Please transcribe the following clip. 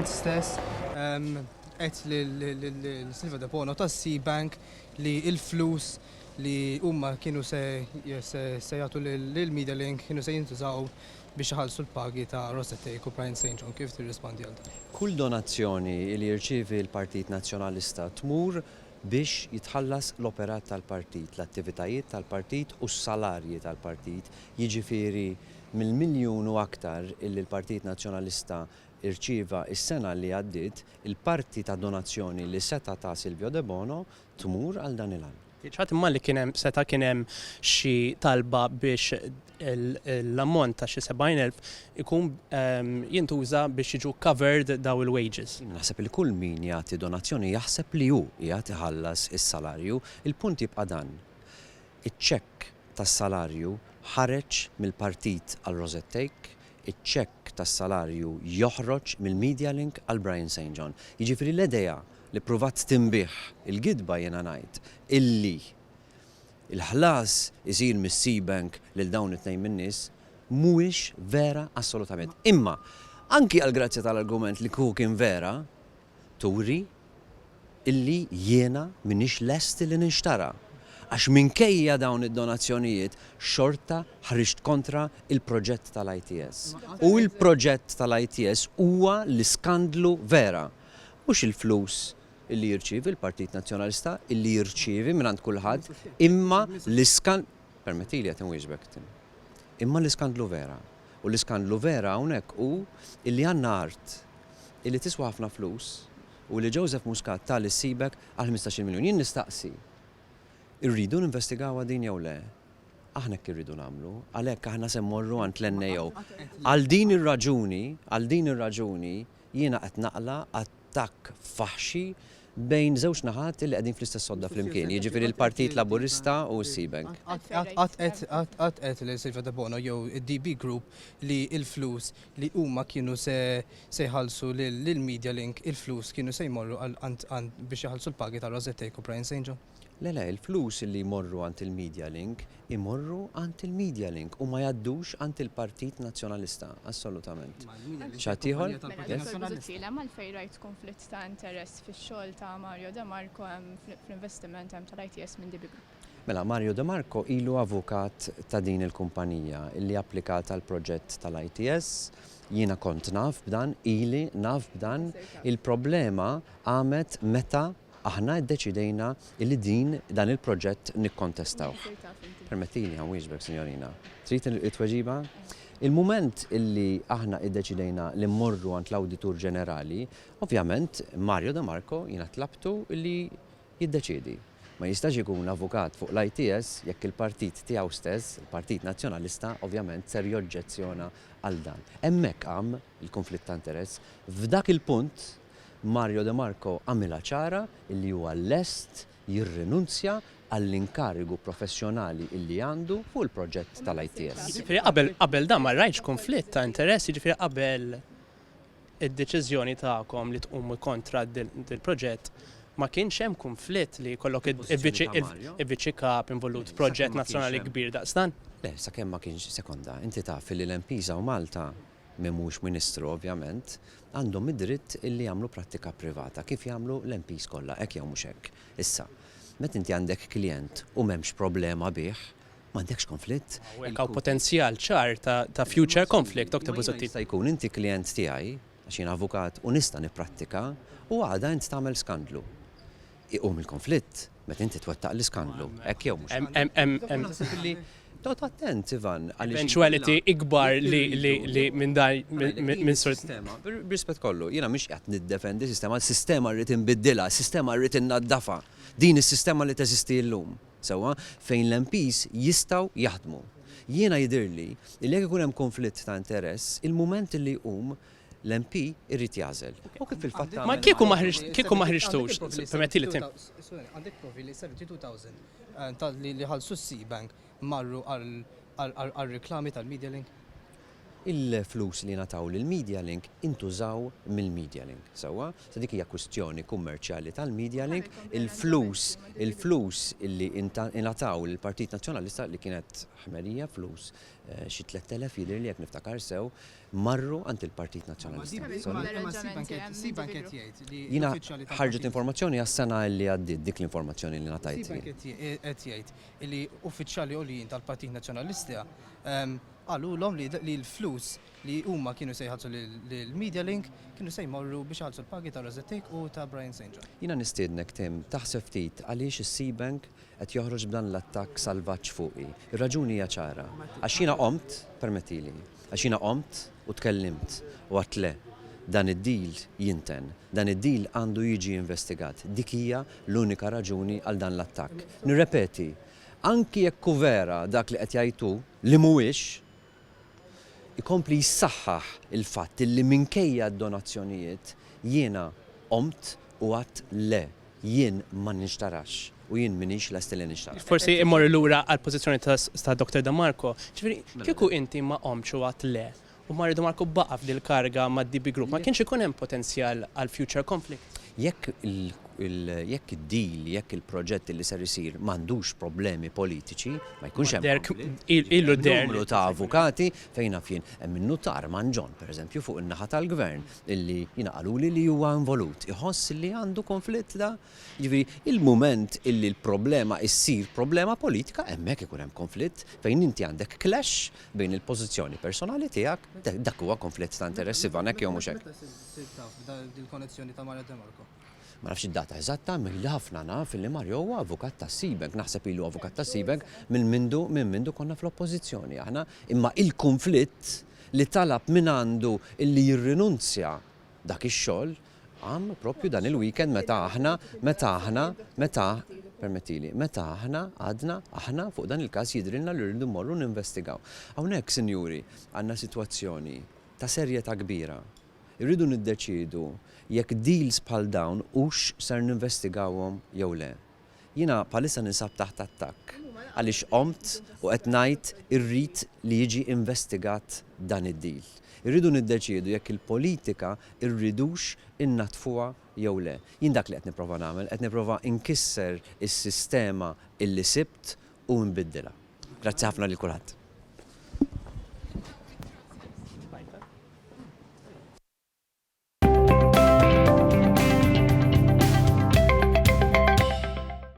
Schulz stess qed lil-Silva Depono tas-C-Bank li l-flus li huma kienu se jagħtu lil-Media Link kienu se jintużaw biex iħallsu l-pagi ta' Rosettek u Brian St. John. Kif tirrispondi għal dan? Kull donazzjoni li jirċievi l-Partit Nazzjonalista tmur biex jitħallas l-operat tal-partit, l-attivitajiet tal-partit u s-salarji tal-partit. Jiġifieri mill-miljun u aktar illi l-Partit Nazzjonalista irċieva is-sena li għaddiet, il-parti ta' donazzjoni li seta ta' Silvio De Bono tmur għal dan il-għan. ċaħat imma li kienem xi talba biex l-ammont ta' xi 70,000 ikun jintuża biex jiġu covered daw il-wages. Naħseb li kull min jagħti donazzjoni jaħseb li hu qiegħed iħallas is-salarju, il-punt jibqa' dan. Iċ-ċekk tas-salarju ħareġ mill-partit għal Rosettek, iċ-ċekk tas-salarju joħroġ mill-Media Link għal Brian St. John. Jiġifieri l-idea li pruvat tinbih il-gidba jiena ngħid illi il-ħlas isir mis-C-Bank lil dawn it-tnejn min-nies mhuwiex vera assolutament. Imma anki għal grazzja tal-argument li kien vera turi illi jiena m'iniex lest li ninxtara. Għax minkejja dawn id-donazzjonijiet xorta ħriġt kontra il-proġett tal-ITS. U il-proġett tal-ITS huwa l-iskandlu vera. Mhux il-flus illi jirċievi il-Partit Nazzjonalista, illi jirċievi mingħand kulħadd, imma permettili qed inwieġbek. Imma l-iskandlu vera. U l-iskandlu vera hawnhekk hu illi għandna art illi tiswa ħafna flus u li Joseph Muscat tal is-sibek għal 15 miljun. Jien nistaqsi. Irridu ninvestigawha din jew le? Aħna hekk irridu nagħmlu, għalhekk aħna se mmorru għand l-NAO. Għal din ir-raġuni jiena qed naqla attakk faħxi bejn żewġ naħat li qegħdin fl-istess sodda flimkien, jiġifieri l-Partit Laburista u s-C-Bank. Qatt qed li Silvio De Bono jew id-DB Group li l-flus li huma kienu se jħallsu lill-Media Link, il-flus kienu se jmorru biex jħallsu l-pagi ta' Rosettek u Brian St. John. Le, il-flus li jmorru għand il-Media Link imorru għand il-Media Link u ma jgħaddux għand il-Partit Nazzjonalista, assolutament. ċatiħol? Għalfejn rajt konflitt ta' interess fix-xogħol ta' Mario De Marco fl-investiment tal-ITS minn DB Group. Mela, Mario De Marco ilu avukat ta' din il-kumpanija illi applikat għal proġett tal-ITS, jiena kont naf b'dan, naf b'dan, il-problema għamet meta aħna ddeċidejna illi dan il-proġett nikkontestaw. Permettini għan wieġbek, signorina. Trid it-tweġiba? Il-moment illi aħna iddeċidejna li mmorru għand l-Awditur Ġenerali, ovvjament Mario De Marco jiena tlabtu illi jiddeċidi. Ma jistax ikun avukat fuq l-ITS jekk il-partit tiegħu stess, il-Partit Nazzjonalista, ovvjament ser joġġezzjona għal dan. Hemmhekk hemm il-konflitt ta' interess. F'dak il-punt Mario De Marco għamilha ċara illi huwa lest jirrinunzja għall-inkarigu professjonali illi għandu fuq il-proġett tal-ITS. Ġifieri qabel dan ma rajtx konflitt ta' interess, jiġifieri qabel id-deċiżjoni tagħkom li tqumu kontra dil-proġett ma kienx hemm konflitt li jkollok il-viċi kap involut proġett nazzjonali kbir daqstan? Le, sakemm ma kienx sekonda, inti taf li l-MPs u Malta mhux Ministru ovvjament, għandhom id-dritt illi jagħmlu prattika privata kif jagħmlu l-MPs kollha, hekk jew mhux hekk. Issa, meta inti għandek klient u m'hemmx problema bih, m'għandekx konflitt. Hekk hawn potenzjal ċar ta' future conflict Dr. Busuttil. Jista' jkun inti klient tiegħi għax jien avukat u nista' nipprattika u għada inti tagħmel skandlu. Iqum il-konflitt meta inti twettaq l-iskandlu, hekk jew mhux. Tot attent, Ivan. Eventuality ikbar li minn sistema. B'rispett kollu, jiena mhix qed niddefendi sistema rrid inbiddilha, sistema rrid innaddafa. Din is-sistema li teżisti llum. Sewwa fejn l-MPs jistgħu jaħdmu. Jiena jidhirli li jekk ikun hemm konflitt ta' interess, il-mument li jqum l-MP irrid jażel. U kif fil-fatt ma kieku ma ħriġtux, permetti li tim. Għandek provi li 72,000 li ħallsu s-C-Bank marru għal-reklami tal-Media Link? il-flus li nataw lill-Media Link intużaw mill-Media Link. Sewwa, sa dik hija kwistjoni kummerċjali tal-Media Link, il-flus illi ingħataw lill-Partit Nazzjonalista li kienet ħmerija flus xi 3000 jidher li jekk niftakar sew marru għand il-Partit Nazzjonalista. Jiena ħarġet informazzjoni għas-sena li għaddiet dik l-informazzjoni li ngħatajt. qed jgħid li uffiċjali għoljin tal-Partit Nazzjonalista għalulhom li l-flus li huma kienu se jħallsu lill-Media Link kienu se jmorru biex ħallsu l-pagi ta' Rosettek u ta' Brian St. John. Jiena nistiednek Tim taħseb ftit għaliex is-C-Bank qed joħroġ b'dan l-attakk salvaġġ fuqi. Ir-raġuni hija ċara. Għax jiena qomt, permettili, għax jiena qomt u tkellimt u għadt le dan id-deal jinten, dan id-deal għandu jiġi investigat. Dik hija l-unika raġuni għal dan l-attakk. Nirrepeti, anki jekk vera dak li qed jgħidu li mhuwiex ikompli jissaħħaħ il-fatt li minkejja d-donazzjonijiet jiena qomt u għadt le jien ma nixtarax u jien minix lest li nixtara. Forsi immorru lura għal pożizzjoni ta' Dr. Damarco. Ġifieri kieku inti ma qomx u għadt le u Mario Damarco baqa' f'dil karga mad-DB Group, ma kienx ikun hemm potenzjal għal future conflict. Jekk id-deal, jekk il-proġett li ser isir m'għandux problemi politiċi, ma jkunx hemm illu numru ta' avukati fejn fien hemm minnu ta' Arman John, pereżempju fuq in-naħa tal-gvern, illi jingħaluli li huwa involut, iħoss li għandu konflitt da. Ġifieri il-mument illi l-problema issir problema politika hemmhekk ikun hemm konflitt fejn inti għandek clash bejn il-pożizzjoni personali tiegħek, dak huwa konflitt ta' interessi f'hawnhekk jew mhux hekk. Il-konnezzjoni ta' Mario Damarco. Ma nafx id-data eżatta, ma li ħafna naf li Mario huwa avukat ta' C-Bank, naħseb ilu avukat ta' C-Bank minn mindu konna fl-oppożizzjoni aħna, imma il-konflitt li talab minn għandu illi jirrinunzja dak ix-xogħol għam propju dan il-weekend meta aħna fuq dan il-każ jidrilna li rridu mmorru ninvestigaw. Hawnhekk, sinjuri, għandna sitwazzjoni ta' serjetà kbira. Irridu niddeċiedu jekk deals bħal dawn hux ser ninvestigawhom jew le. Jiena bħalissa ninsab taħt attakk għaliex qomt u qed ngħid irrid li jiġi investigat dan id-deal. Irridu niddeċiedu jekk il-politika irridux innatfuha jew le. Jien dak li qed nipprova nagħmel, qed nipprova nkisser is-sistema illi sibt u nbiddilha. Grazzi ħafna lil kulħadd.